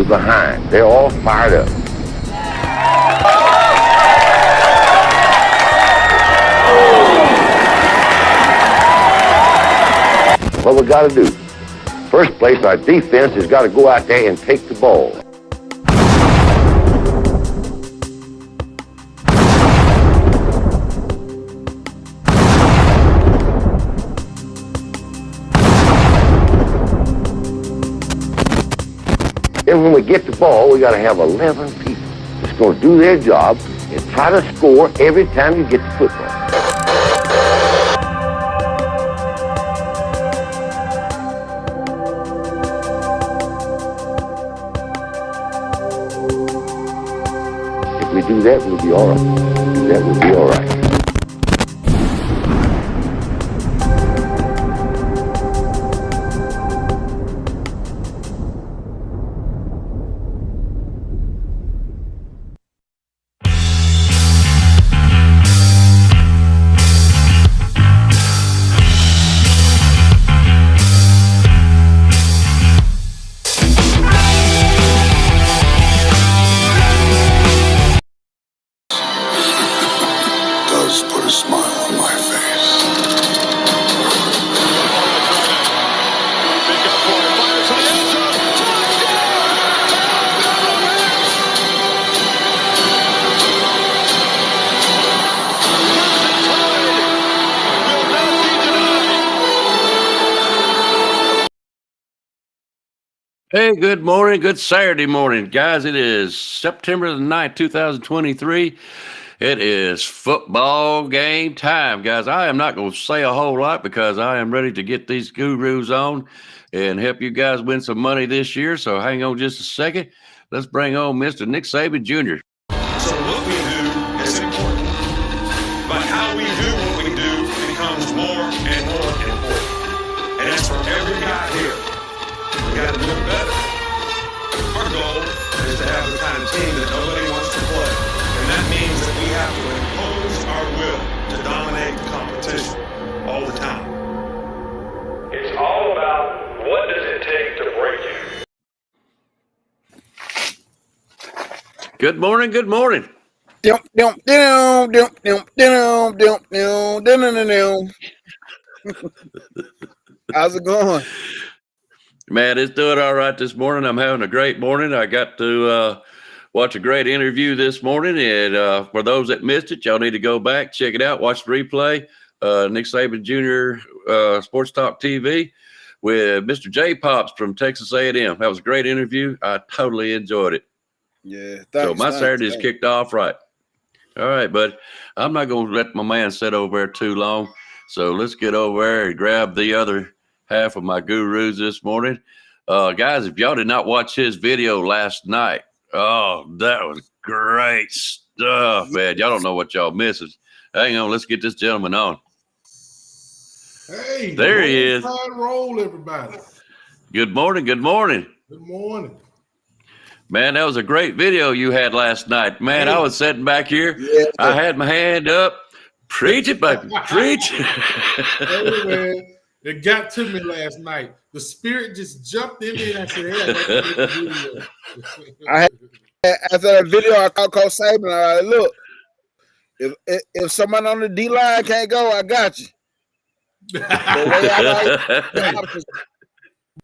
behind. They're all fired up. What we got to do? First place, our defense has got to go out there and take the ball. And when we get the ball, we got to have 11 people that's going to do their job and try to score every time you get the football. If we do that, we'll be all right. Do that, we'll be all right. Put a smile on my face. Hey, good morning. Good Saturday morning, guys. It is September the 9th, 2023. It is football game time, guys. I am not going to say a whole lot because I am ready to get these gurus on and help you guys win some money this year. So hang on just a second. Let's bring on Mr. Nick Saban Jr. So what we do is important, but how we do what we do becomes more and more important. And that's for every guy here. We got to do it better. Our goal is to have the kind of team that nobody wants to play. And that means that we have to impose our will to dominate the competition all the time. It's all about what does it take to break you. Good morning. Good morning. How's it going? Man, it's doing all right this morning. I'm having a great morning. I got to watch a great interview this morning. And for those that missed it, y'all need to go back, check it out, watch the replay. Nick Saban Jr. Sports Talk TV with Mr. J. Pops from Texas A&M. That was a great interview. I totally enjoyed it. Yeah. So my Saturday's kicked off right. All right, but I'm not going to let my man sit over there too long. So let's get over there and grab the other half of my gurus this morning. Guys, if y'all did not watch his video last night, oh, that was great stuff, man. Y'all don't know what y'all missing. Hang on, let's get this gentleman on. Hey, there he is. Roll, everybody. Good morning. Good morning. Good morning. Man, that was a great video you had last night. Man, I was sitting back here. Yeah. I had my hand up. Preach it, baby. Preach it. Hey, man, it got to me last night. The spirit just jumped in me and I said, hey, after that video, I called Coach Saban. I like, look, if someone on the D line can't go, I got you.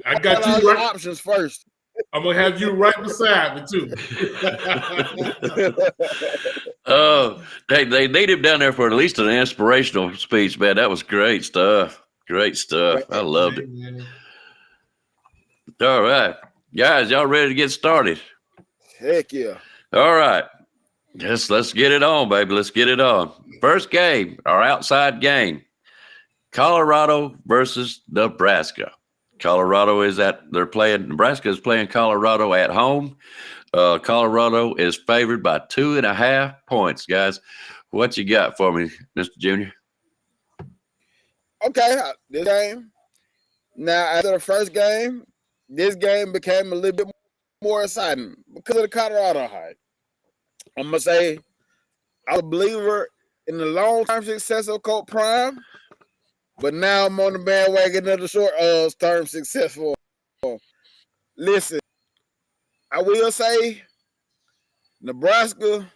I got you right. Options first. I'm gonna have you right beside me too. Oh, they need him down there for at least an inspirational speech, man. That was great stuff. Great stuff. I loved it. All right, guys, y'all ready to get started? Heck yeah. All right. Let's get it on, baby. Let's get it on. First game, our outside game. Colorado versus Nebraska. Nebraska is playing Colorado at home. Colorado is favored by 2.5 points, guys. What you got for me, Mr. Junior? Okay, this game. Now, after the first game, this game became a little bit more exciting because of the Colorado hype. I'm going to say I'm a believer in the long-term success of Coach Prime, but now I'm on the bandwagon of the short-term success for him. Listen, I will say Nebraska,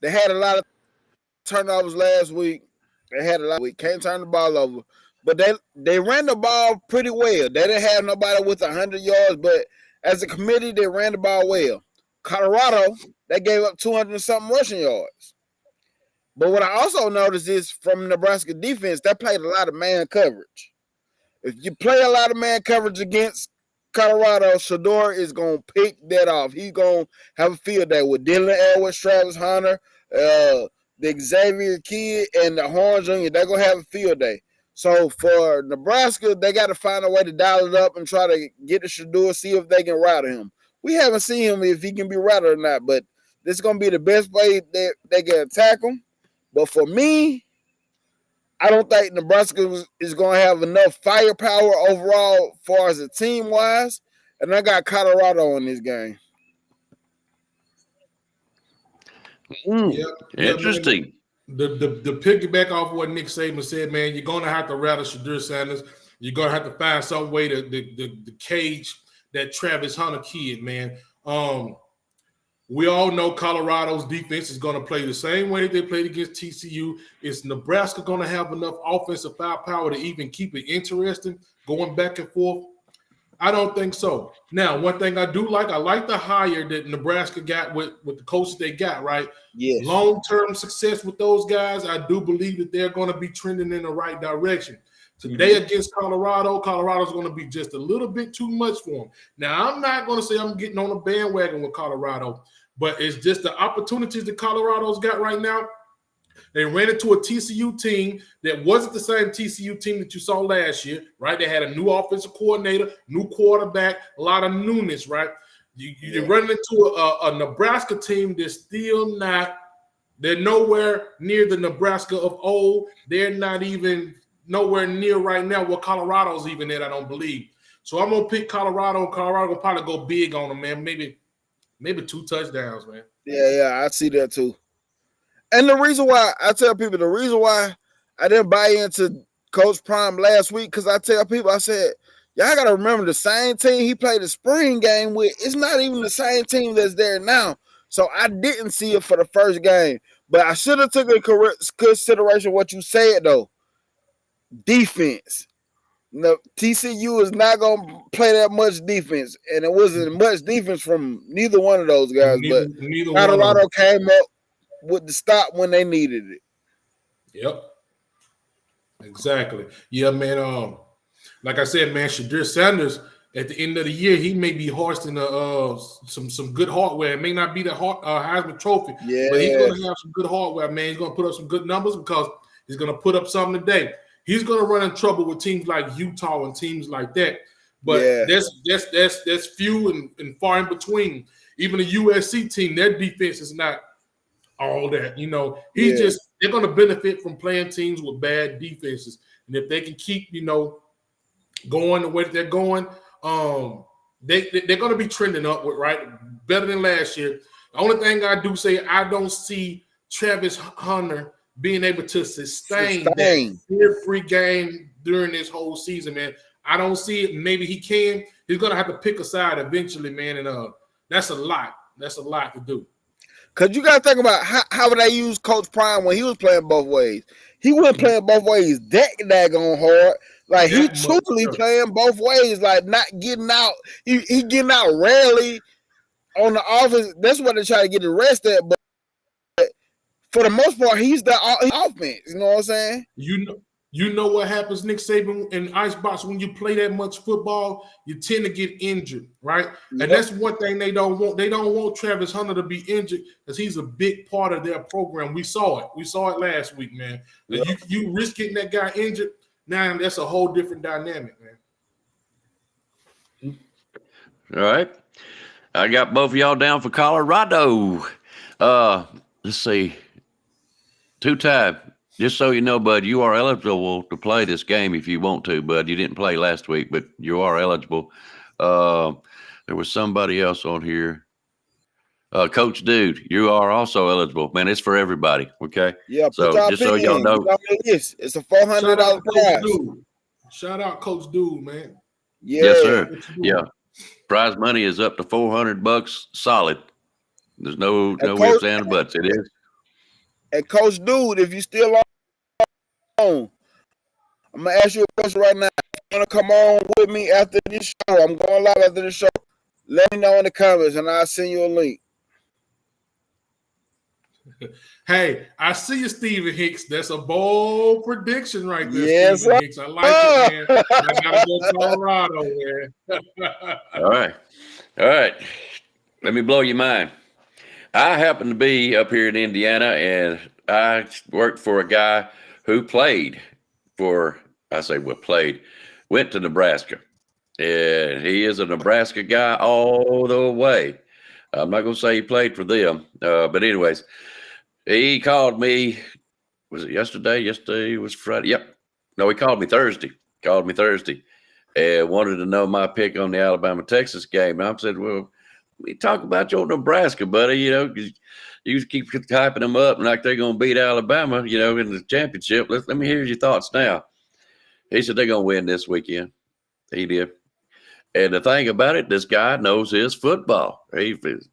they had a lot of turnovers last week. They had a lot. We can't turn the ball over, but they ran the ball pretty well. They didn't have nobody with 100 yards, but as a committee, they ran the ball well. Colorado, they gave up 200 and something rushing yards. But what I also noticed is from Nebraska defense, they played a lot of man coverage. If you play a lot of man coverage against Colorado, Shedeur is going to pick that off. He's going to have a field day with Dylan Edwards, Travis Hunter, the Xavier kid, and the Horn Jr. They're going to have a field day. So for Nebraska, they got to find a way to dial it up and try to get to Shedeur, see if they can rattle him. We haven't seen him if he can be rattled or not, but this is going to be the best way they can attack him. But for me, I don't think Nebraska is going to have enough firepower overall as far as the team-wise, and I got Colorado in this game. Interesting. The piggyback off what Nick Saban said, man, you're going to have to rattle Shedeur Sanders. You're going to have to find some way to cage that Travis Hunter kid, man. We all know Colorado's defense is going to play the same way that they played against TCU. Is Nebraska going to have enough offensive firepower to even keep it interesting, going back and forth? I don't think so. Now, one thing I do like, I like the hire that Nebraska got with the coaches they got, right? Yes. Long-term success with those guys, I do believe that they're going to be trending in the right direction. Today against Colorado, Colorado's going to be just a little bit too much for them. Now, I'm not going to say I'm getting on a bandwagon with Colorado, but it's just the opportunities that Colorado's got right now. They ran into a TCU team that wasn't the same TCU team that you saw last year, right? They had a new offensive coordinator, new quarterback, a lot of newness, right? You're running into a Nebraska team that's still not – they're nowhere near the Nebraska of old. They're not even – nowhere near right now where Colorado's even at, I don't believe. So I'm going to pick Colorado. Colorado will probably go big on them, man. Maybe 2 touchdowns, man. Yeah, I see that too. And the reason why I tell people, the reason why I didn't buy into Coach Prime last week, because I tell people, I said, y'all got to remember the same team he played the spring game with. It's not even the same team that's there now. So I didn't see it for the first game. But I should have took into consideration what you said, though. Defense. No, TCU is not going to play that much defense, and it wasn't much defense from neither one of those guys. But Colorado came up with the stop when they needed it. Yep, exactly. Yeah, man. Like I said, man, Shedeur Sanders at the end of the year, he may be hoisting some good hardware. It may not be the Heisman Trophy, but he's going to have some good hardware, man. He's going to put up some good numbers because he's going to put up something today. He's going to run in trouble with teams like Utah and teams like that. But that's few and far in between. Even the USC team, their defense is not all that. You know, they're going to benefit from playing teams with bad defenses. And if they can keep, going the way that they're going, they're going to be trending upward, right? Better than last year. The only thing I do say, I don't see Travis Hunter being able to sustain that fear-free game during this whole season, man. I don't see it. Maybe he can. He's going to have to pick a side eventually, man, and that's a lot. That's a lot to do. Because you got to think about how would they use Coach Prime when he was playing both ways. He wasn't playing both ways that daggone hard. Like, he truly playing both ways, like not getting out. He getting out rarely on the offense. That's what they try to get the rest at, but for the most part, he's the offense. You know what I'm saying? You know what happens, Nick Saban, in Icebox, when you play that much football, you tend to get injured, right? Yep. And that's one thing they don't want. They don't want Travis Hunter to be injured because he's a big part of their program. We saw it. We saw it last week, man. Yep. You risk getting that guy injured, now that's a whole different dynamic, man. All right. I got both of y'all down for Colorado. Let's see. 2-time. Just so you know, bud, you are eligible to play this game if you want to, bud. You didn't play last week, but you are eligible. There was somebody else on here. Coach Dude, you are also eligible. Man, it's for everybody, okay? Yeah, so just so y'all know. It's a $400 prize. Shout out Coach Dude, man. Yeah. Yes, sir. Yeah. Prize money is up to $400 solid. There's no Coach, ifs and buts. It is. And Coach Dude, if you still on, I'm gonna ask you a question right now. If you wanna come on with me after this show, I'm going live after the show. Let me know in the comments, and I'll send you a link. Hey, I see you, Stephen Hicks. That's a bold prediction right there, Yes, Stephen Hicks. I like it, man. I gotta go Colorado, man. All right. Let me blow your mind. I happen to be up here in Indiana, and I worked for a guy who played for, went to Nebraska. And he is a Nebraska guy all the way. I'm not going to say he played for them. But anyways, he called me. Was it yesterday? Yesterday was Friday. Yep. No, he called me Thursday. And wanted to know my pick on the Alabama-Texas game. And I said, well, we talk about your Nebraska, buddy. You keep hyping them up like they're going to beat Alabama, in the championship. Let me hear your thoughts now. He said they're going to win this weekend. He did. And the thing about it, this guy knows his football. He is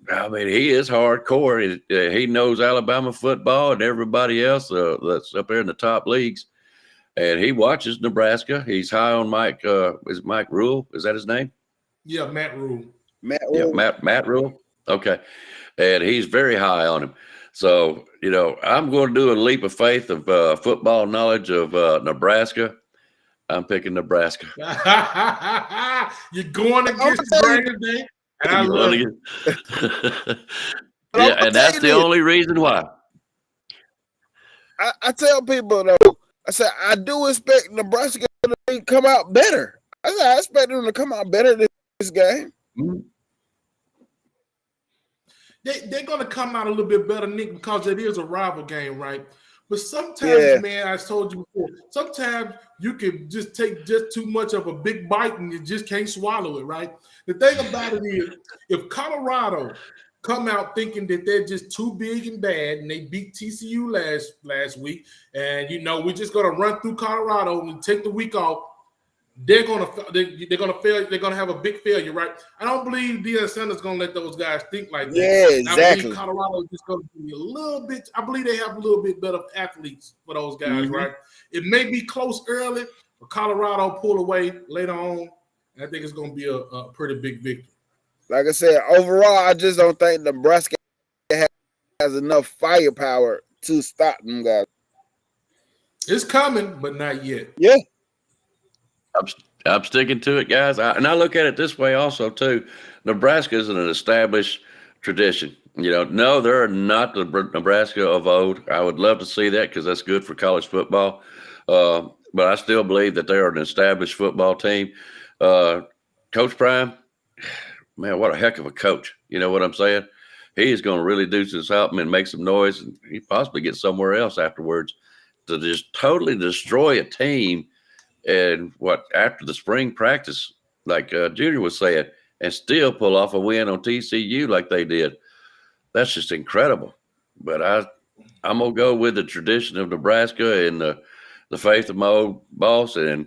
hardcore. He knows Alabama football and everybody else that's up there in the top leagues. And he watches Nebraska. He's high on Mike. Is it Mike Rule? Is that his name? Yeah, Matt Rule. Matt Rule. Okay. And he's very high on him. So, I'm going to do a leap of faith of football knowledge of Nebraska. I'm picking Nebraska. You're going against the grain today, and I love it. Yeah, and that's the only reason why. I tell people, though, I said, I do expect Nebraska to come out better. I expect them to come out better this game. Mm-hmm. They're going to come out a little bit better, Nick, because it is a rival game, right? But sometimes, man, I told you before, sometimes you can just take just too much of a big bite and you just can't swallow it, right? The thing about it is, if Colorado come out thinking that they're just too big and bad and they beat TCU last week, and, we're just going to run through Colorado and take the week off, they're gonna fail. They're gonna have a big failure, right? I don't believe Deion Sanders gonna let those guys think like that. Yeah, exactly. I believe Colorado is just gonna be a little bit. I believe they have a little bit better athletes for those guys, right? It may be close early, but Colorado pull away later on. And I think it's gonna be a pretty big victory. Like I said, overall, I just don't think Nebraska has enough firepower to stop them guys. It's coming, but not yet. Yeah. I'm sticking to it, guys. And I look at it this way also, too. Nebraska is an established tradition. No, they're not the Nebraska of old. I would love to see that because that's good for college football. But I still believe that they are an established football team. Coach Prime, man, what a heck of a coach. You know what I'm saying? He is going to really do something and make some noise, and he possibly get somewhere else afterwards to just totally destroy a team. And after the spring practice, like Junior was saying, and still pull off a win on TCU like they did. That's just incredible. But I'm going to go with the tradition of Nebraska and the faith of my old boss, and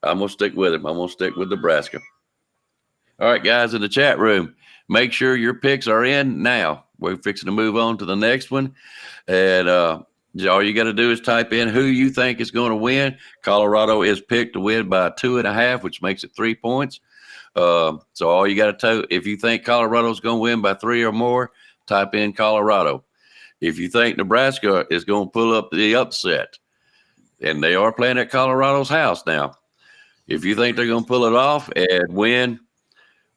I'm going to stick with him. I'm going to stick with Nebraska. All right, guys, in the chat room, make sure your picks are in now. We're fixing to move on to the next one. And all you got to do is type in who you think is going to win. Colorado is picked to win by 2.5, which makes it 3 points. So all you got to if you think Colorado's going to win by 3 or more, type in Colorado. If you think Nebraska is going to pull up the upset, and they are playing at Colorado's house now, if you think they're going to pull it off and win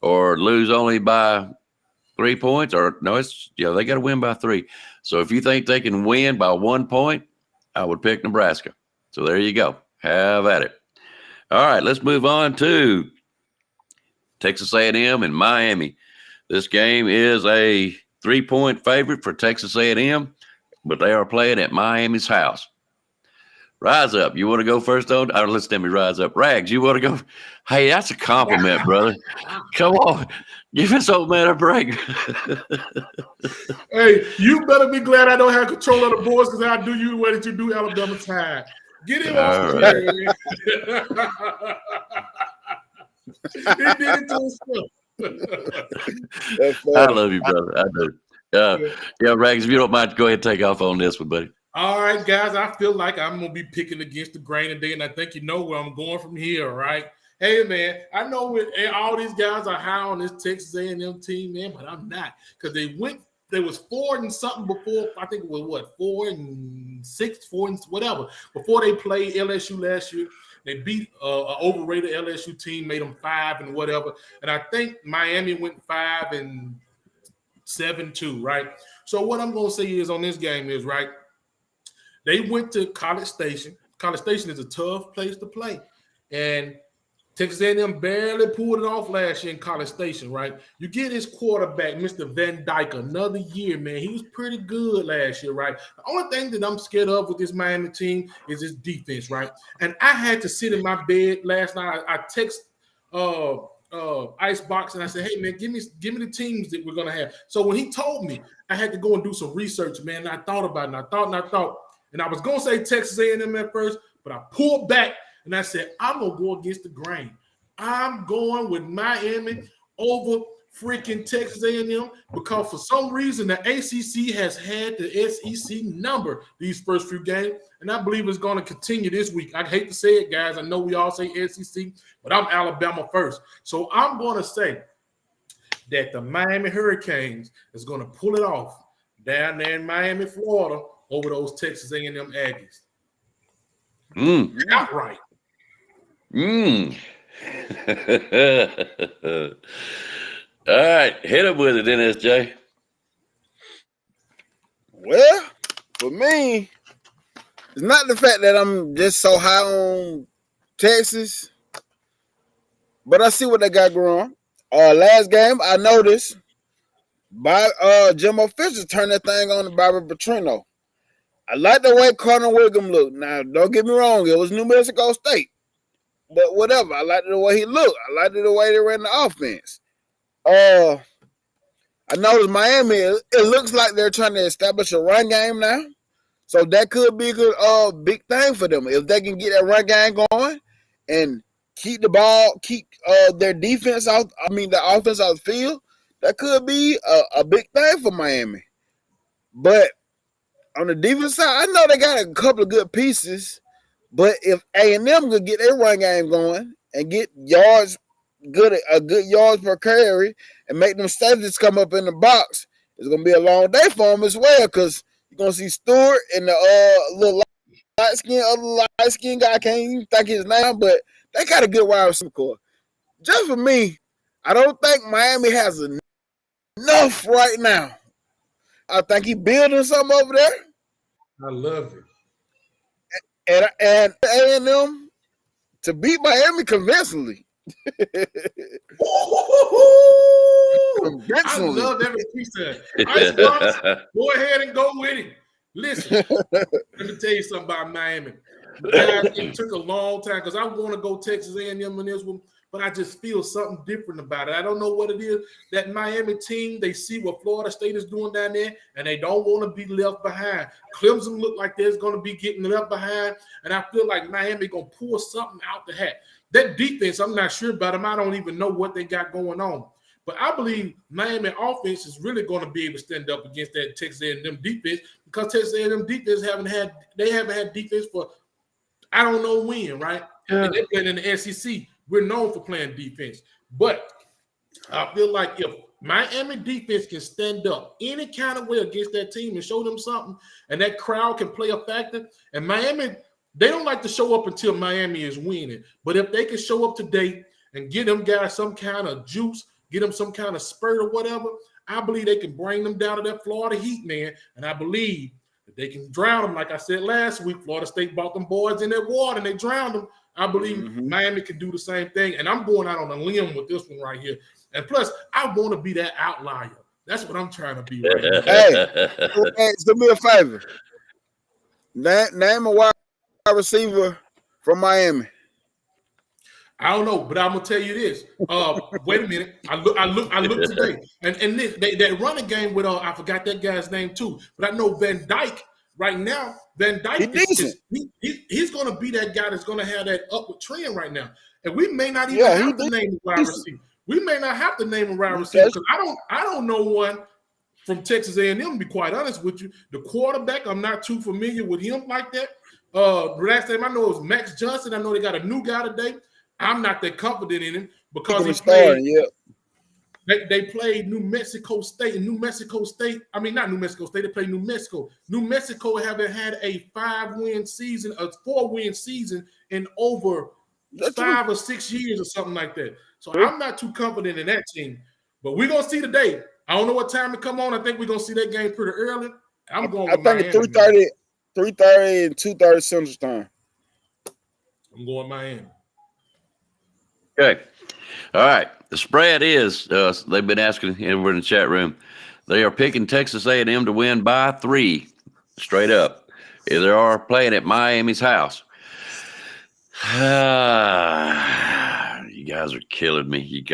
or lose only by 3 points, or no, they got to win by 3. So if you think they can win by 1 point, I would pick Nebraska. So there you go. Have at it. All right, let's move on to Texas A&M and Miami. This game is a 3-point favorite for Texas A&M, but they are playing at Miami's house. Rise up. You want to go first on? Let's let me rise up. Rags, you want to go? Hey, that's a compliment, brother. Come on. Give this old man a break. Hey, you better be glad I don't have control of the boys because I do you the way that you do Alabama time. Get him off the He did it to himself. I love you, brother. I do. Yeah, Rags, if you don't mind, go ahead and take off on this one, buddy. All right, guys, I feel like I'm going to be picking against the grain today, and I think you know where I'm going from here, right? Hey, man, I know all these guys are high on this Texas A&M team, man, but I'm not, because they was 4 and something before. I think it was, 4 and 6, 4 and whatever, before they played LSU last year. They beat an overrated LSU team, made them 5 and whatever, and I think Miami went 5 and 7 too, right? So what I'm going to say is on this game is, right, they went to College Station. College Station is a tough place to play. And Texas A&M barely pulled it off last year in College Station, right? You get his quarterback, Mr. Van Dyke, another year, man. He was pretty good last year, right? The only thing that I'm scared of with this Miami team is his defense, right? And I had to sit in my bed last night. I text Icebox and I said, hey, man, give me the teams that we're going to have. So when he told me, I had to go and do some research, man. And I thought about it, and I thought. And I was going to say Texas A&M at first, but I pulled back, and I said, I'm going to go against the grain. I'm going with Miami over freaking Texas A&M because for some reason the ACC has had the SEC number these first few games, and I believe it's going to continue this week. I hate to say it, guys. I know we all say SEC, but I'm Alabama first. So I'm going to say that the Miami Hurricanes is going to pull it off down there in Miami, Florida, over those Texas A&M Aggies. Outright. All right, hit him with it, NSJ. Well, for me, it's not the fact that I'm just so high on Texas, but I see what they got going on. Last game, I noticed Jimbo Fisher turned that thing on to Bobby Petrino. I like the way Connor Wiggum looked. Now, don't get me wrong, it was New Mexico State. But whatever, I liked the way he looked. I liked the way they ran the offense. I noticed Miami, it looks like they're trying to establish a run game now. So that could be a big thing for them. If they can get that run game going and keep the ball, keep their defense out, the offense out of the field, that could be a big thing for Miami. But on the defense side, I know they got a couple of good pieces, but if A&M could get their run game going and get yards, good yards per carry, and make them safeties come up in the box, it's gonna be a long day for them as well. Because you're gonna see Stewart and the little light skin guy. I can't even think his name, but they got a good wide receiver core. Just for me, I don't think Miami has enough right now. I think he's building something over there. I love it. And A&M to beat Miami convincingly. I love every piece of it. Icebox, go ahead and go with it. Listen, let me tell you something about Miami. Guys, it took a long time because I want to go Texas A&M in this one, but I just feel something different about it. I don't know what it is. That Miami team, they see what Florida State is doing down there, and they don't want to be left behind. Clemson look like they're going to be getting left behind, and I feel like Miami going to pull something out the hat. That defense, I'm not sure about them. I don't even know what they got going on. But I believe Miami offense is really going to be able to stand up against that Texas A&M defense because Texas A&M defense haven't had defense for I don't know when, right? Yeah. And they played in the SEC. We're known for playing defense. But I feel like if Miami defense can stand up any kind of way against that team and show them something, and that crowd can play a factor, and Miami, they don't like to show up until Miami is winning. But if they can show up today and get them guys some kind of juice, get them some kind of spurt or whatever, I believe they can bring them down to that Florida Heat, man. And I believe that they can drown them. Like I said last week, Florida State bought them boys in their water and they drowned them. I believe Miami can do the same thing. And I'm going out on a limb with this one right here. And plus, I want to be that outlier. That's what I'm trying to be right now. Hey, do me a favor. Name a wide receiver from Miami. I don't know, but I'm gonna tell you this. Wait a minute. I look today, and that running game with I forgot that guy's name too, but I know Van Dyke right now. Van Dyke he's gonna be that guy that's gonna have that upward trend right now. and we may not even have to name a wide receiver. We may not have to name a wide receiver because I don't know one from Texas A&M, to be quite honest with you. The quarterback, I'm not too familiar with him like that. Last time I know it was Max Johnson. I know they got a new guy today. I'm not that confident in him because they played New Mexico State. And New Mexico State, I mean, not New Mexico State, they played New Mexico. New Mexico haven't had a 4-win season in over 5 or 6 years or something like that. So I'm not too confident in that team. But we're going to see today. I don't know what time to come on. I think we're going to see that game pretty early. I'm going with Miami. I think it's 3:30 and 2:30 Central Time. I'm going Miami. Okay. All right. The spread is, they've been asking over in the chat room, they are picking Texas A&M to win by 3, straight up. They are playing at Miami's house. You guys are killing me.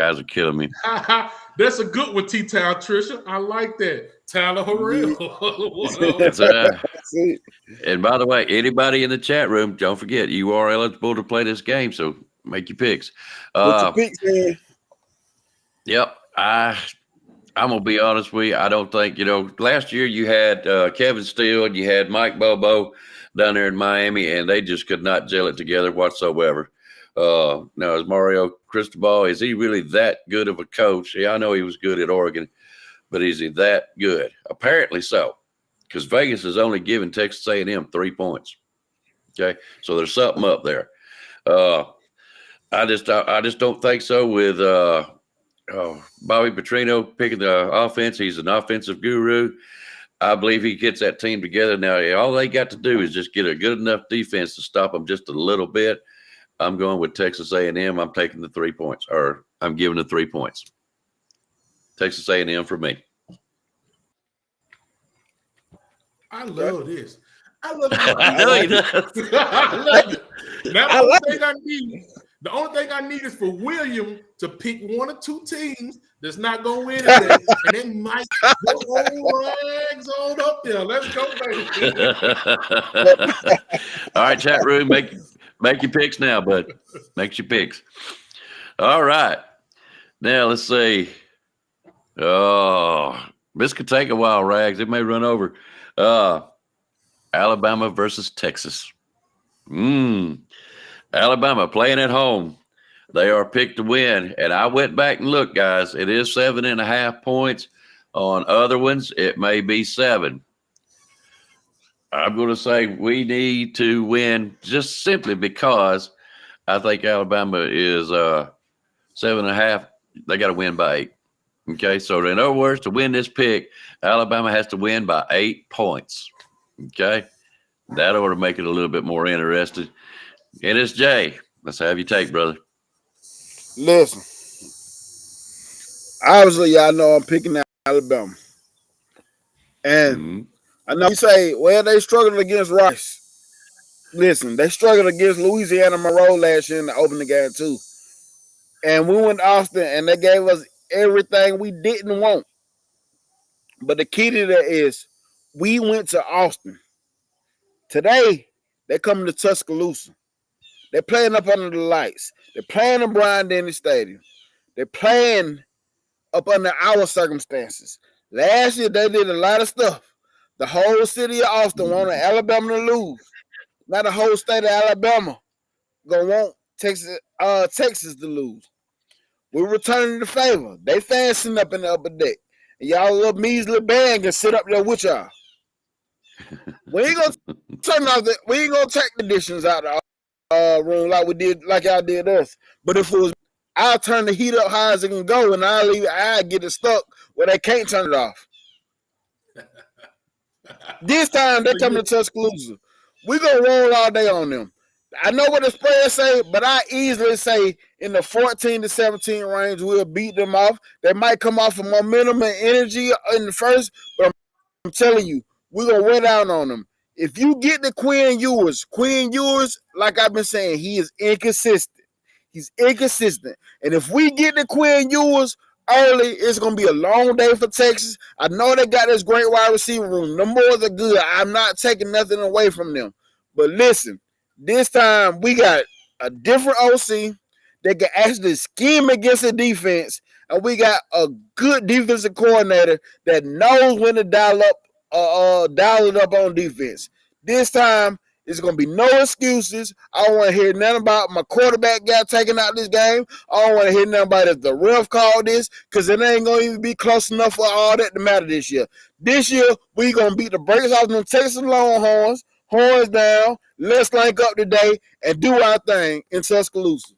That's a good one, T-Town, Trisha. I like that. Tyler Harrell. And by the way, anybody in the chat room, don't forget, you are eligible to play this game, so make your picks. What's your picks, man? Yep. I'm going to be honest with you. I don't think, last year you had Kevin Steele and you had Mike Bobo down there in Miami, and they just could not gel it together whatsoever. Now, is Mario Cristobal, is he really that good of a coach? Yeah, I know he was good at Oregon, but is he that good? Apparently so, because Vegas is only giving Texas A&M 3 points. Okay, so there's something up there. I just don't think so with Bobby Petrino picking the offense. He's an offensive guru. I believe he gets that team together. Now, all they got to do is just get a good enough defense to stop them just a little bit. I'm going with Texas A&M. I'm taking the 3 points, or I'm giving the 3 points. Texas A&M for me. I love this. I love it. I know he does. I love it. Now, the only thing I need is for William to pick 1 or 2 teams that's not going to win it, and then Mike go rags on up there. Let's go, baby. All right, chat room, make your picks now, bud. Make your picks. All right. Now, let's see. Oh, this could take a while, Rags. It may run over. Alabama versus Texas. Alabama playing at home. They are picked to win. And I went back and looked, guys. It is 7.5 points. On other ones, it may be 7. I'm going to say we need to win just simply because I think Alabama is 7.5. They got to win by 8. Okay, so in other words, to win this pick, Alabama has to win by 8 points. Okay, that ought to make it a little bit more interesting. And it's Jay. Let's have your take, brother. Listen, obviously, y'all know I'm picking Alabama. And I know you say, well, they struggled against Rice. Listen, they struggled against Louisiana Monroe last year in the opening game, too. And we went to Austin, and they gave us everything we didn't want. But the key to that is we went to Austin. Today, they're coming to Tuscaloosa. They're playing up under the lights. They're playing in Bryant-Denny Stadium. They're playing up under our circumstances. Last year, they did a lot of stuff. The whole city of Austin wanted Alabama to lose. Not the whole state of Alabama gonna want Texas to lose. We're returning the favor. They fasten up in the upper deck. And y'all little measly band can sit up there with y'all. We ain't gonna we ain't gonna take conditions out of our room like y'all did us. But if it was, I'll turn the heat up high as it can go, and I'll get it stuck where they can't turn it off. This time they're coming to Tuscaloosa. We're gonna roll all day on them. I know what the spread say, but I easily say in the 14 to 17 range, we'll beat them off. They might come off of momentum and energy in the first, but I'm telling you, we're going to wear down on them. If you get the Quinn Ewers, like I've been saying, he is inconsistent. He's inconsistent. And if we get the Quinn Ewers early, it's going to be a long day for Texas. I know they got this great wide receiver room. The more the good. I'm not taking nothing away from them. But listen, this time we got a different OC. that can actually scheme against the defense, and we got a good defensive coordinator that knows when to dial it up on defense. This time, it's going to be no excuses. I don't want to hear nothing about my quarterback got taken out this game. I don't want to hear nothing about if the ref called this, because it ain't going to even be close enough for all that to matter this year. This year, we going to beat the brakes off them Texas Longhorns, horns down, let's link up today, and do our thing in Tuscaloosa.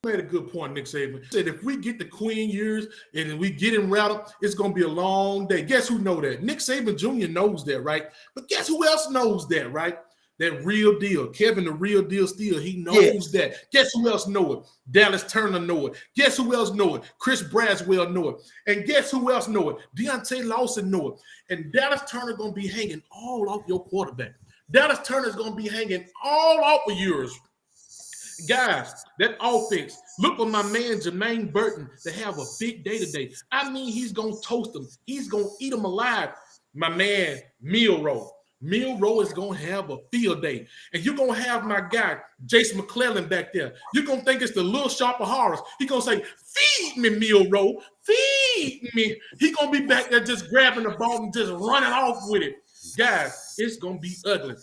Made a good point, Nick Saban. He said if we get the Queen years and we get him rattled, it's going to be a long day. Guess who know that? Nick Saban Jr. knows that, right? But guess who else knows that, right? That real deal. Kevin, the real deal still, he knows that. Guess who else know it? Dallas Turner know it. Guess who else know it? Chris Braswell know it. And guess who else know it? Deontay Lawson know it. And Dallas Turner going to be hanging all off your quarterback. Dallas Turner is going to be hanging all off of yours. Guys, that offense, look for my man Jermaine Burton to have a big day today. I mean, he's going to toast them. He's going to eat them alive. My man, Milroe. Milroe is going to have a field day. And you're going to have my guy, Jason McClellan, back there. You're going to think it's the little shop of horrors. He's going to say, feed me, Milroe. Feed me. He's going to be back there just grabbing the ball and just running off with it. Guys, it's going to be ugly.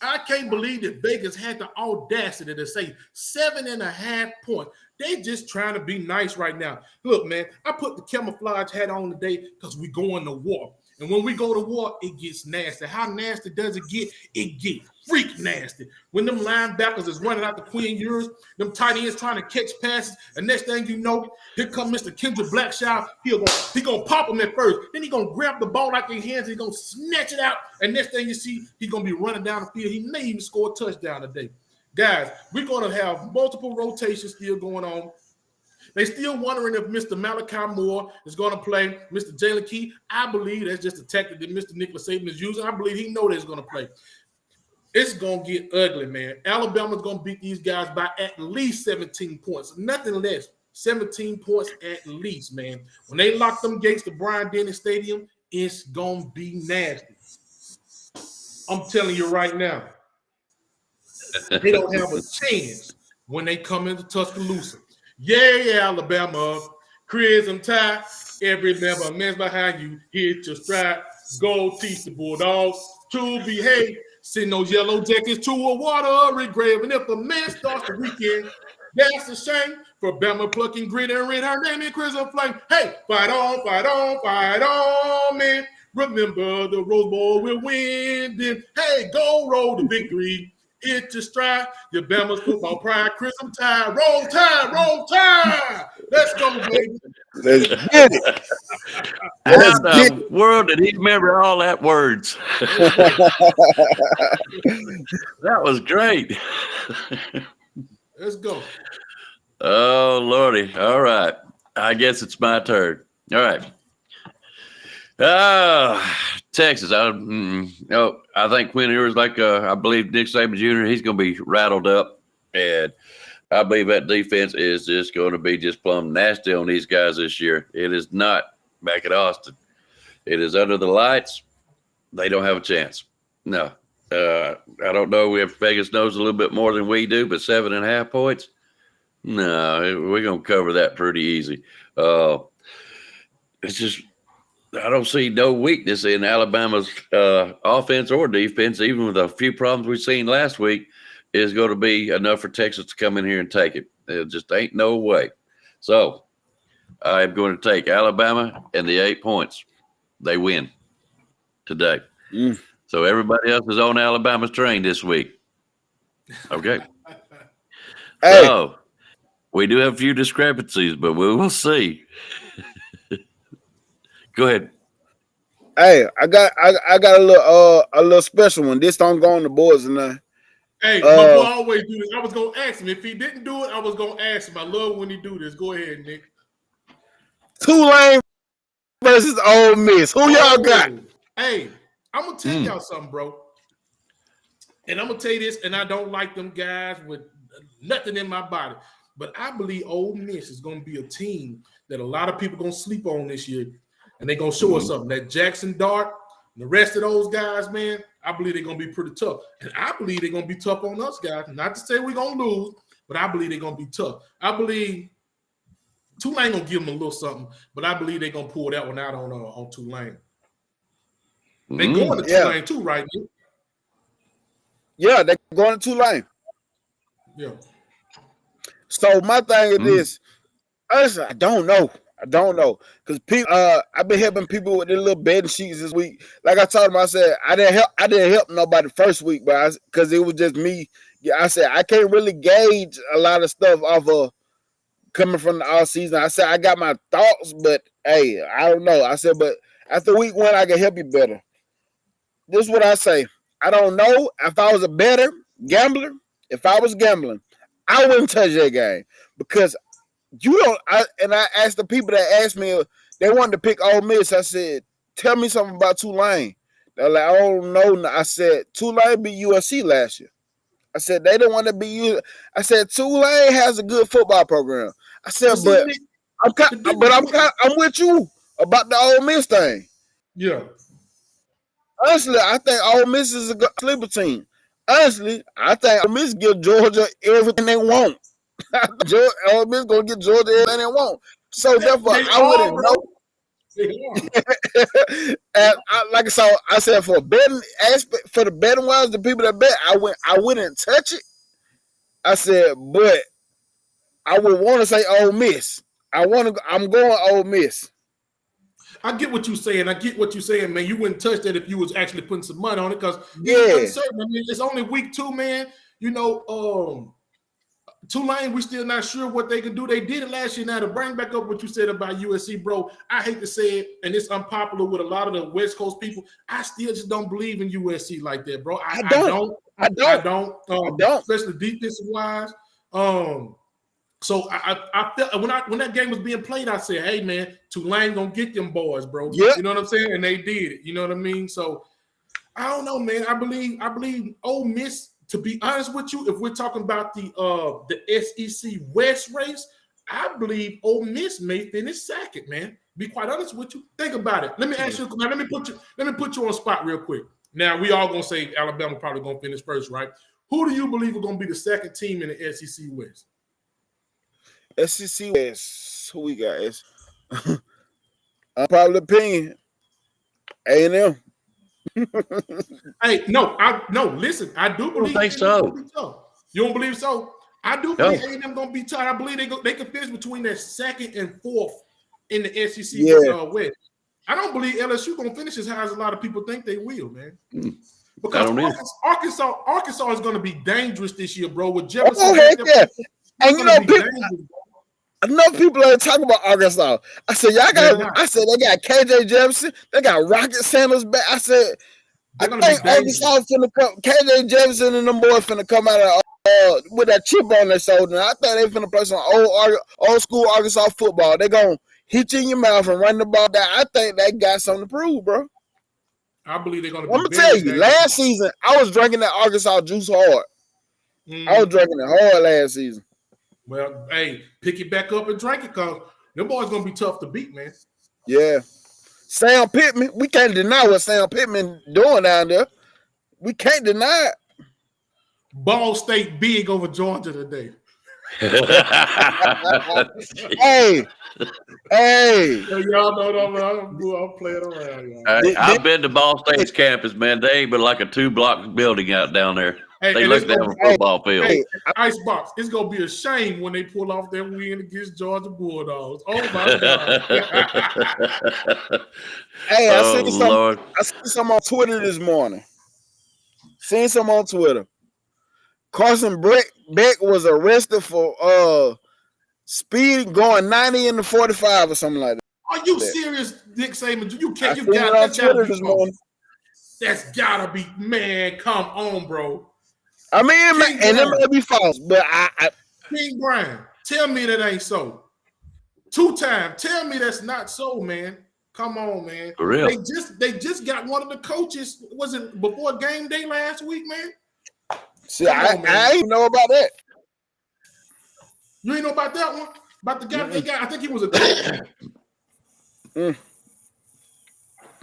I can't believe that Vegas had the audacity to say 7.5 points. They just trying to be nice right now. Look, man, I put the camouflage hat on today because we going to war. And when we go to war, it gets nasty. How nasty does it get? It get freak nasty. When them linebackers is running out the Queen Ewers, them tight ends trying to catch passes, and next thing you know, here come Mr. Kendrick Blackshaw. He gonna pop them at first. Then he gonna grab the ball out their hands. He gonna snatch it out. And next thing you see, he gonna be running down the field. He may even score a touchdown today. Guys, we're gonna have multiple rotations still going on. They still wondering if Mr. Malachi Moore is going to play. Mr. Jalen Key, I believe that's just a tactic that Mr. Nicholas Saban is using. I believe he knows he's going to play. It's going to get ugly, man. Alabama's going to beat these guys by at least 17 points. Nothing less. 17 points at least, man. When they lock them gates to Bryant-Denny Stadium, it's going to be nasty. I'm telling you right now. They don't have a chance when they come into Tuscaloosa. Yeah, Alabama, Crimson Tide, every member, man's behind you, hit your stride, go teach the Bulldogs to behave, send those yellow jackets to a watery grave, and if a man starts the weekend, that's a shame for Bama plucking grit and red, her name is Crimson Flame. Hey, fight on, man, remember the Rose Bowl will win, then, hey, go roll the victory. Hit your stride, your Bama's football pride, Crimson Tide, roll tide. Let's go, baby. Let's get it. How in the world did he remember all that words? That was great. Let's go. Oh, Lordy. All right. I guess it's my turn. All right. Texas. I think Quinn Ewers, I believe Nick Saban Jr., he's going to be rattled up. And I believe that defense is just going to be just plumb nasty on these guys this year. It is not back at Austin. It is under the lights. They don't have a chance. No. I don't know if Vegas knows a little bit more than we do, but 7.5 points? No, we're going to cover that pretty easy. It's just – I don't see no weakness in Alabama's offense or defense, even with a few problems we've seen last week, is going to be enough for Texas to come in here and take it. It just ain't no way. So I'm going to take Alabama and the 8 points. They win today. So everybody else is on Alabama's train this week. Okay. Hey. So we do have a few discrepancies, but we will see. Go ahead. Hey, I got a little special one. This don't go on the boards tonight. Hey, my boy always do this. I was gonna ask him if he didn't do it. I was gonna ask him. I love when he do this. Go ahead, Nick. Tulane versus Ole Miss. Who y'all got? Hey, I'm gonna tell y'all something, bro. And I'm gonna tell you this. And I don't like them guys with nothing in my body, but I believe Ole Miss is gonna be a team that a lot of people gonna sleep on this year. And they're going to show us something. That Jackson Dart and the rest of those guys, man, I believe they're going to be pretty tough. And I believe they're going to be tough on us, guys. Not to say we're going to lose, but I believe they're gonna be tough. I believe Tulane gonna give them a little something, but I believe they're gonna pull that one out on Tulane. They going to Tulane too, right? Yeah, they're going to Tulane. Yeah. So my thing is this. Honestly, I don't know. Because people I've been helping people with their little betting sheets this week. Like I told them, I said I didn't help nobody first week, but because it was just me. I said I can't really gauge a lot of stuff off of coming from the off season. I said I got my thoughts, but hey, I don't know. I said, but after week 1, I can help you better. This is what I say. I don't know if I was a better gambler. If I was gambling, I wouldn't touch that game because you don't. I asked the people that asked me, they wanted to pick Ole Miss. I said, tell me something about Tulane. They're like, I don't know. I said, Tulane beat USC last year. I said, they don't want to beat you. I said, Tulane has a good football program. I said, I'm with you about the Ole Miss thing. Yeah. Honestly, I think Ole Miss is a good sleeper team. Honestly, I think Ole Miss give Georgia everything they want. Ole Miss gonna get Georgia everything they want. So therefore, I wouldn't know. And I said for betting aspect, for the betting wise, the people that bet, I wouldn't touch it. I said, but I would want to say Ole Miss. I'm going Ole Miss. I get what you're saying. Man. You wouldn't touch that if you was actually putting some money on it because it's uncertain. I mean, it's only week 2, man. You know, Tulane, we're still not sure what they can do. They did it last year. Now, to bring back up what you said about USC, bro, I hate to say it, and it's unpopular with a lot of the West Coast people. I still just don't believe in USC like that, bro. I don't. Especially defensive-wise. So I felt when that game was being played, I said, "Hey man, Tulane gonna get them boys, bro." Yep. You know what I'm saying? And they did it. You know what I mean? So I don't know, man. I believe Ole Miss. To be honest with you, if we're talking about the SEC West race, I believe Ole Miss may finish second, man. Be quite honest with you. Think about it. Let me ask you. Now, let me put you on the spot real quick. Now we all gonna say Alabama probably gonna finish first, right? Who do you believe are gonna be the second team in the SEC West? SEC West, who we got? Unpopular opinion, A&M. Hey, listen, I do believe. I don't think so. You don't believe so? I do believe A&M gonna be tough. I believe they can finish between their second and fourth in the SEC West. I don't believe LSU gonna finish as high as a lot of people think they will, man. Because Arkansas is gonna be dangerous this year, bro. With Jefferson, and you know I know people are talking about Arkansas. I said, they got KJ Jefferson, they got Rocket Sanders back. I said, I think Arkansas finna come. KJ Jefferson and them boys finna come out of with that chip on their shoulder. And I think they finna play some old school Arkansas football. They gonna hit you in your mouth and run the ball down. I think they got something to prove, bro. I believe they're gonna. I'm gonna tell you, last season I was drinking that Arkansas juice hard. I was drinking it hard last season. Well, hey, pick it back up and drink it because them boys gonna be tough to beat, man. Yeah. Sam Pittman, we can't deny what Sam Pittman doing down there. We can't deny it. Ball State big over Georgia today. Hey. Y'all know I'm playing around. I've been to Ball State's campus, man. They ain't but like a 2-block building out down there. Hey, they look down a football field. Hey, Icebox, it's gonna be a shame when they pull off their win against Georgia Bulldogs. Oh my God! Hey, I seen some on Twitter this morning. Seen some on Twitter. Carson Beck was arrested for speeding, going 90 in the 45 or something like that. Are you serious, Nick Saban? You can't. You got on Twitter this morning. That's gotta be, man. Come on, bro. I mean, and it may be false, but King Brian, tell me that ain't so. 2-time, tell me that's not so, man. Come on, man. For real. They just got one of the coaches. Was it before game day last week, man? See, I ain't know about that. You ain't know about that one? About the guy they got? I think he was a coach.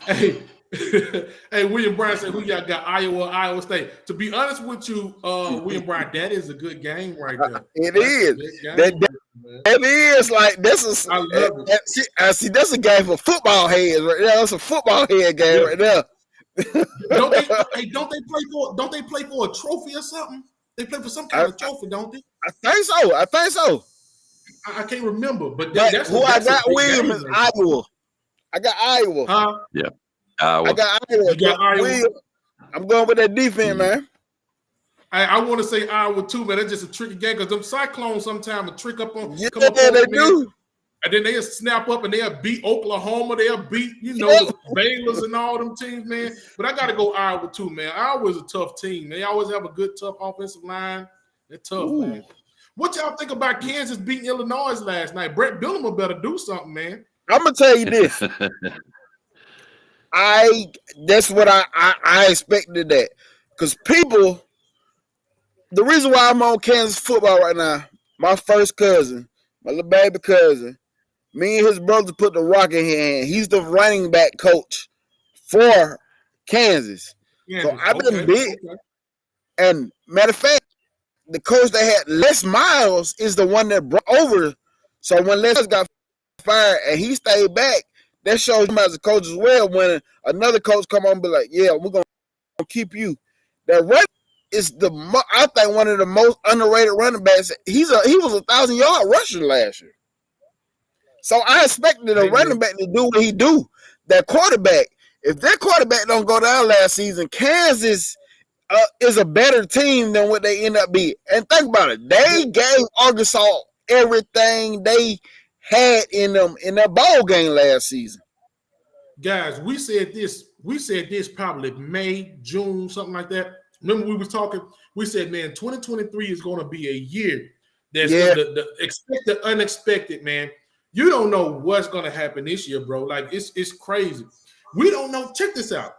Hey, Hey, William Bryan said, who y'all got, Iowa State? To be honest with you, William Bryan, that is a good game right there. It is. That is like that's a. I love it. See, that's a game for football heads right there. That's a football head game right there. Don't they play for a trophy or something? They play for some kind of trophy, don't they? I think so. I can't remember, but that's who I got. William is Iowa. I got Iowa. Huh? Yeah, Iowa. I got Iowa. You got Iowa. William, I'm going with that defense, man. I want to say Iowa too, man. That's just a tricky game because them Cyclones sometimes will trick up on. Yeah, come up they on do. And then they'll snap up and they'll beat Oklahoma. They'll beat, the Baylors and all them teams, man. But I got to go Iowa too, man. Iowa's a tough team. They always have a good, tough offensive line. They're tough, man. What y'all think about Kansas beating Illinois last night? Brett Bielema better do something, man. I'm gonna tell you this. That's what I expected that. Because people, the reason why I'm on Kansas football right now, my first cousin, my little baby cousin, me and his brother put the rock in his hand. He's the running back coach for Kansas. So I've been big. Okay. And matter of fact, the coach that had Les Miles is the one that brought over. So when Les got fired and he stayed back, that shows him as a coach as well. When another coach come on and be like, yeah, we're going to keep you. That run is I think one of the most underrated running backs. He was 1,000-yard rusher last year. So I expected a running back to do what he do. That quarterback, if that quarterback don't go down last season, Kansas is a better team than what they end up being. And think about it. They gave Arkansas everything they had in them in that ball game last season. Guys, we said this probably May, June, something like that. Remember we was talking, we said, man, 2023 is going to be a year that's the expected, unexpected, man. You don't know what's going to happen this year, bro. Like, it's crazy. We don't know. Check this out.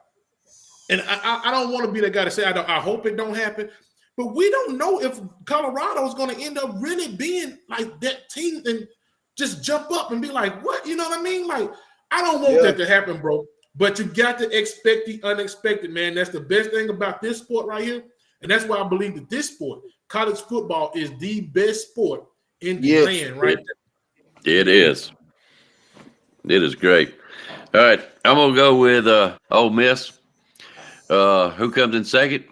And I don't want to be the guy to say I hope it don't happen, but we don't know if Colorado is going to end up really being like that team and just jump up and be like, what? You know what I mean? Like, I don't want that to happen, bro. But you got to expect the unexpected, man. That's the best thing about this sport right here. And that's why I believe that this sport, college football, is the best sport in the land right there. It is. It is great. All right. I'm going to go with Ole Miss. Who comes in second?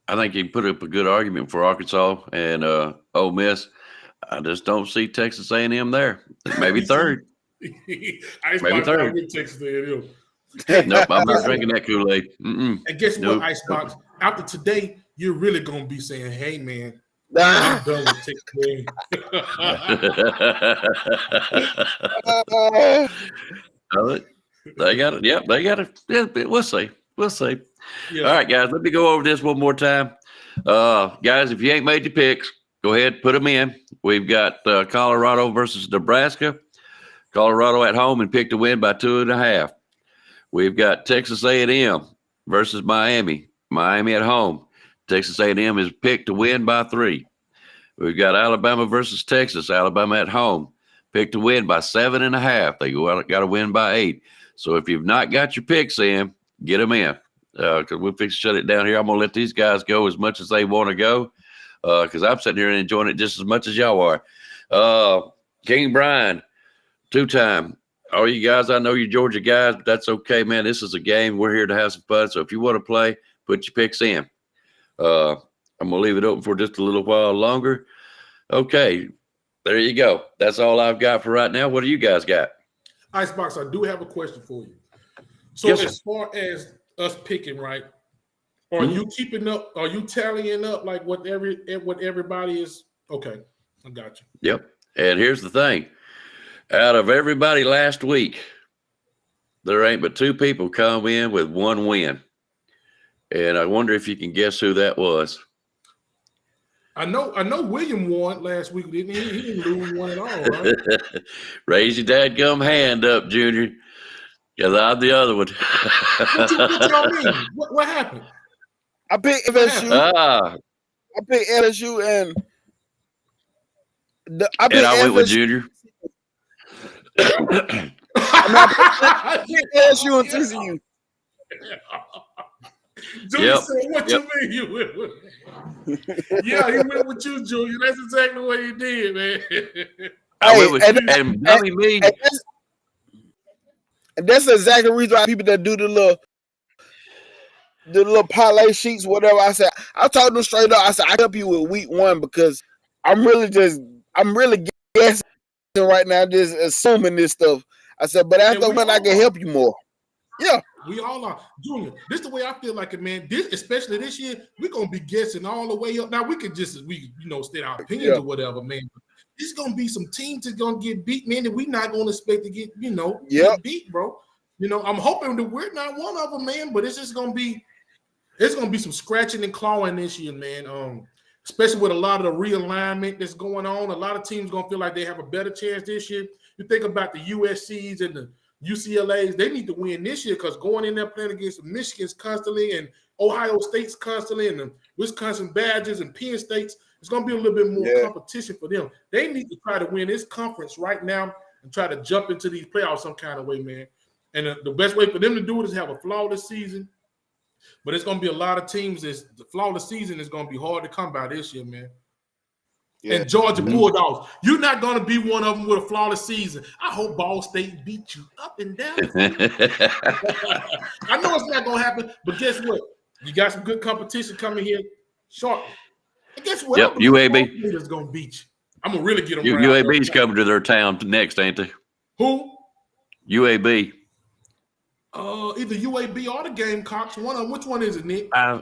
I think he put up a good argument for Arkansas and Ole Miss. I just don't see Texas A&M there. Maybe third. Maybe third. Texas A&M. Nope, I'm not drinking that Kool-Aid. And guess what, Icebox? After today, you're really going to be saying, hey, man, I'm done with Texas A&M. They got it. Yep, they got it. Yeah, we'll see. We'll see. Yeah. All right, guys, let me go over this one more time. Guys, if you ain't made your picks, go ahead, put them in. We've got Colorado versus Nebraska. Colorado at home and picked to win by 2.5. We've got Texas A&M versus Miami. Miami at home. Texas A&M is picked to win by 3. We've got Alabama versus Texas. Alabama at home. Picked to win by 7.5. They got to win by 8. So if you've not got your picks in, get them in. Because we'll fix to shut it down here. I'm going to let these guys go as much as they want to go. Because I'm sitting here and enjoying it just as much as y'all are. King Brian, 2-time. All you guys, I know you're Georgia guys, but that's okay, man. This is a game. We're here to have some fun. So if you want to play, put your picks in. I'm going to leave it open for just a little while longer. Okay, there you go. That's all I've got for right now. What do you guys got? Icebox, I do have a question for you. So yes, as far as us picking, right, are you keeping up? Are you tallying up like what everybody is? Okay, I got you. Yep. And here's the thing. Out of everybody last week, there ain't but 2 people come in with 1 win. And I wonder if you can guess who that was. I know William won last week, didn't he? He didn't lose one at all, right? Raise your dadgum hand up, Junior. Because I'm the other one. What y'all mean? What happened? I picked FSU. I picked LSU and I went with Junior. I picked LSU and TCU. Junior said, "What you mean you went with me?" Yeah, he went with you, Junior. That's exactly what he did, man. I went with and dummy me. And that's the exact reason why people that do the little parlay sheets, whatever. I said, I told them straight up. I said, I help you with week 1 because I'm really guessing right now, just assuming this stuff. I said, but after when I can help you more. Yeah. We all are. Junior, this is the way I feel like it, man. Especially this year, we're going to be guessing all the way up. Now, we could just, state our opinions or whatever, man. There's going to be some teams that's going to get beat, man, that we're not going to expect to get, get beat, bro. I'm hoping that we're not one of them, man, but it's just going to be, some scratching and clawing this year, man. Especially with a lot of the realignment that's going on. A lot of teams going to feel like they have a better chance this year. You think about the USCs and the UCLAs, they need to win this year because going in there playing against the Michigans constantly and Ohio State's constantly and the Wisconsin Badgers and Penn State's, it's going to be a little bit more competition for them. They need to try to win this conference right now and try to jump into these playoffs some kind of way, man. And the best way for them to do it is have a flawless season. But it's going to be a lot of teams. The flawless season is going to be hard to come by this year, man. Yeah. And Georgia Bulldogs, you're not going to be one of them with a flawless season. I hope Ball State beat you up and down. I know it's not going to happen, but guess what? You got some good competition coming here shortly. And guess what? Yep, UAB is going to beat you. I'm going to really get them. UAB's coming to their town next, ain't they? Who? UAB. Either UAB or the Gamecocks. One of them. Which one is it, Nick? I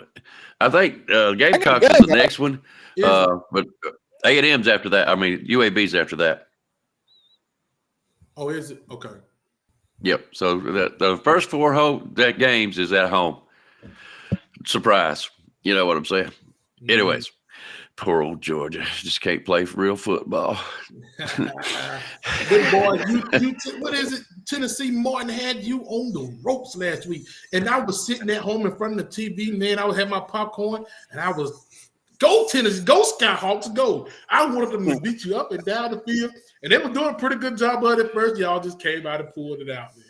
think Gamecocks is the next one. But A&M's after that. I mean, UAB's after that. Oh, is it? Okay. Yep. So the first 4 games is at home. Surprise. You know what I'm saying? Mm-hmm. Anyways, poor old Georgia just can't play real football. Big boy, what is it? Tennessee Martin had you on the ropes last week. And I was sitting at home in front of the TV, man. I was having my popcorn, and I was, go Tennessee, go Skyhawks, go. I wanted them to beat you up and down the field. And they were doing a pretty good job of it at first. Y'all just came out and pulled it out, man.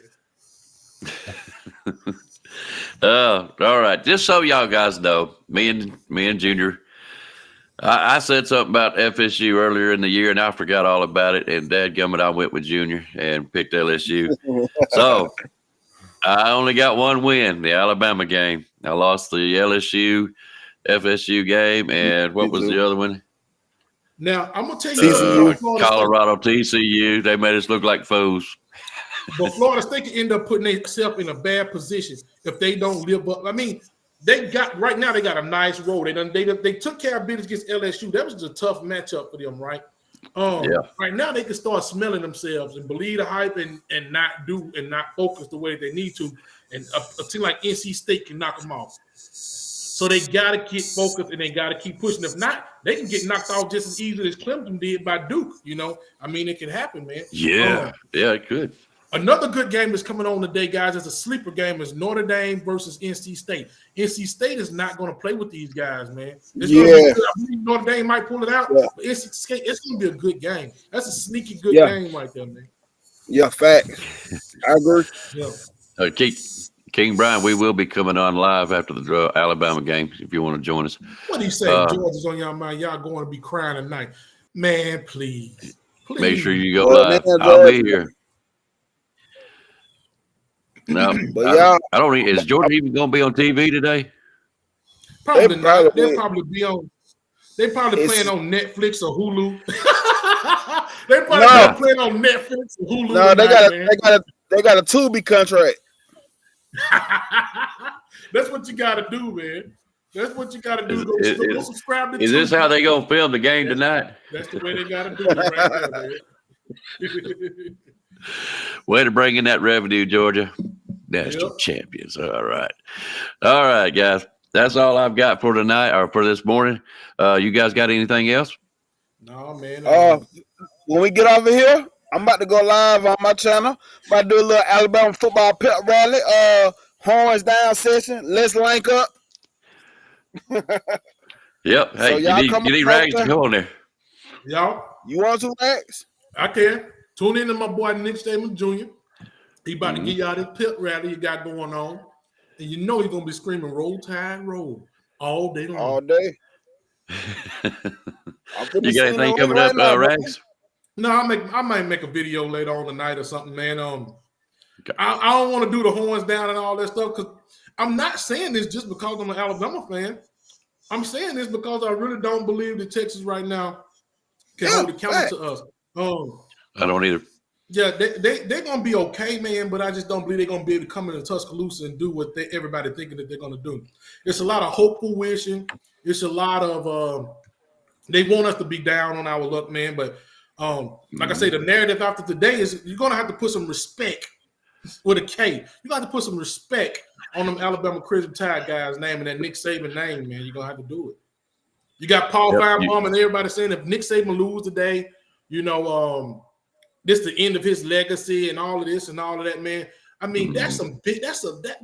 All right. Just so y'all guys know, me and Junior, I said something about FSU earlier in the year, and I forgot all about it. And dadgummit, I went with Junior and picked LSU. So I only got one win, the Alabama game. I lost the LSU FSU game, and what was the other one? Now I'm gonna tell you, Colorado TCU. They made us look like fools. But Florida State can end up putting themselves in a bad position if they don't live up. I mean, they got a nice road. They took care of business against LSU. That was a tough matchup for them, right? Right now they can start smelling themselves and believe the hype and not focus the way they need to. And a team like NC State can knock them off. So they gotta keep focused and they gotta keep pushing. If not, they can get knocked off just as easily as Clemson did by Duke. I mean, it can happen, man. Yeah, it could. Another good game that's coming on today, guys, is a sleeper game. Is Notre Dame versus NC State. NC State is not going to play with these guys, man. Notre Dame might pull it out, but NC State, it's going to be a good game. That's a sneaky good game right there, man. Yeah, fact. I agree. Yeah. King Brian, we will be coming on live after the Alabama game if you want to join us. What do you say, Georgia's on y'all mind? Y'all going to be crying tonight. Man, please. Make sure you go live. I'll be here. No, but I don't. Is Jordan even going to be on TV today? Probably not. They'll probably be on. They probably playing on Netflix or Hulu. They probably playing on Netflix or Hulu. No, they got a Tubi contract. That's what you got to do, man. That's what you got to do. Go subscribe to. Is this how they gonna film the game tonight? That's the way they got to do it right there, man. Way to bring in that revenue, Georgia. National champions. All right, guys. That's all I've got for tonight or for this morning. You guys got anything else? No, man. When we get over here, I'm about to go live on my channel. About to do a little Alabama football pep rally. Horns down session. Let's link up. Yep. Hey, so you need Rags to go on there. Y'all. You want some Rags? I can. Tune in to my boy Nick Stamen Jr. He about to give y'all this pep rally you got going on. and you know he's gonna be screaming "Roll Tide, roll" all day long. All day. You got anything coming up, Rags? No, I might make a video later on tonight or something, man. I don't want to do the horns down and all that stuff because I'm not saying this just because I'm an Alabama fan. I'm saying this because I really don't believe that Texas right now can hold it counter to us. I don't either. Yeah, they're gonna be okay, man. But I just don't believe they're gonna be able to come into Tuscaloosa and do what everybody thinking that they're gonna do. It's a lot of hopeful wishing. It's a lot of they want us to be down on our luck, man. But like I say, the narrative after today is you're gonna have to put some respect with a K. You got to put some respect on them Alabama Crimson Tide guys' name and that Nick Saban name, man. You're gonna have to do it. You got Paul Finebaum and everybody saying if Nick Saban lose today, you know, this the end of his legacy and all of this and all of that, man. I mean, that's some big.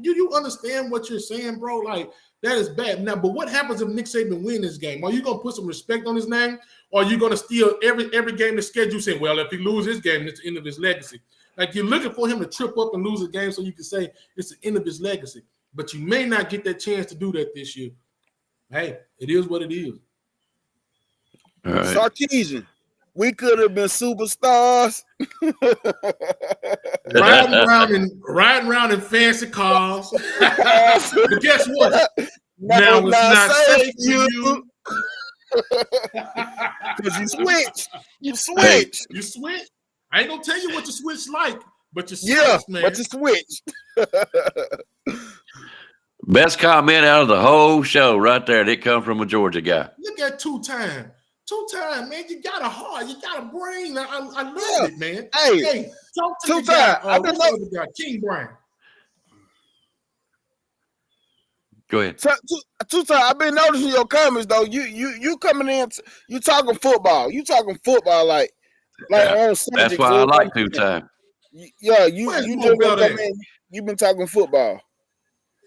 Do you understand what you're saying, bro? Like that is bad. Now, but what happens if Nick Saban win this game? Are you gonna put some respect on his name, or are you gonna steal every game the schedule? Saying, well, if he loses this game, it's the end of his legacy. Like you're looking for him to trip up and lose a game so you can say it's the end of his legacy. But you may not get that chance to do that this year. Hey, it is what it is. All right. Sarkeesian, we could have been superstars. riding around in fancy cars. But guess what? Now it's not safe for you. Because you switch. You switch. Hey, you switch. I ain't gonna tell you what you switch like, but you switch, man. But you switch. Best comment out of the whole show right there. It come from a Georgia guy. Look at two-time, man. You got a heart. You got a brain. I love it, man. Hey, talk to the guy. I've been loving the guy, King Brian. Go ahead. Two-time, I've been noticing your comments though. You coming in, you talking football. You talking football like that's why I like two-time. Yeah, you just come in. You've been talking football.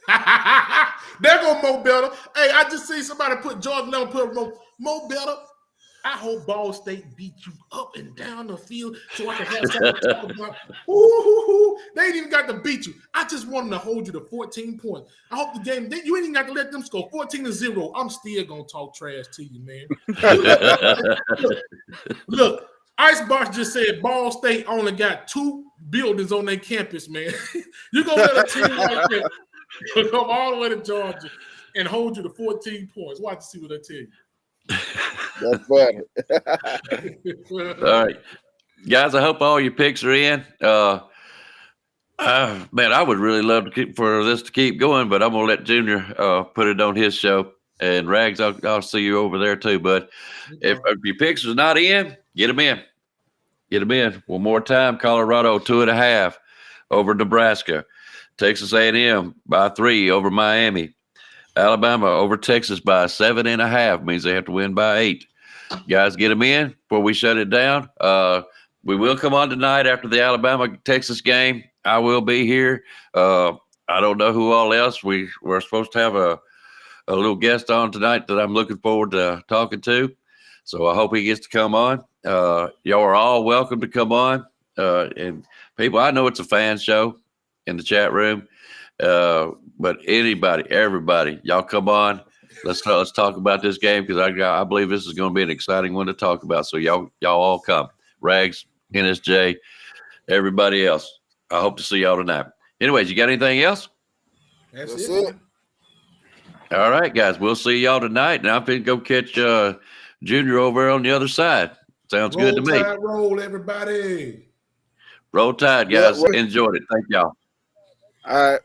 There go Mo Better. Hey, I just see somebody put George Leonard put Mo Better. I hope Ball State beat you up and down the field so I can have something to talk about. They ain't even got to beat you. I just want them to hold you to 14 points. I hope the game, you ain't even got to let them score 14-0. I'm still going to talk trash to you, man. Look, Icebox just said Ball State only got 2 buildings on their campus, man. You're going to let a team like that come all the way to Georgia and hold you to 14 points. Watch to see what they tell you. That's funny. All right. Guys, I hope all your picks are in. Man, I would really love for this to keep going, but I'm going to let Junior put it on his show. And Rags, I'll see you over there too. But if your picks are not in, get them in. Get them in. One more time, Colorado 2.5 over Nebraska. Texas A&M by 3 over Miami. Alabama over Texas by 7.5 means they have to win by 8. Guys, get them in before we shut it down. We will come on tonight after the Alabama-Texas game. I will be here. I don't know who all else. We're supposed to have a little guest on tonight that I'm looking forward to talking to. So I hope he gets to come on. Y'all are all welcome to come on. And people, I know it's a fan show in the chat room. But everybody, y'all come on. Let's talk about this game because I believe this is going to be an exciting one to talk about. So y'all all come. Rags, NSJ, everybody else. I hope to see y'all tonight. Anyways, you got anything else? That's it. All right, guys. We'll see y'all tonight. Now I'm going to go catch Junior over on the other side. Sounds good to me. Roll, everybody. Roll Tide, guys. Enjoyed it. Thank y'all. All right.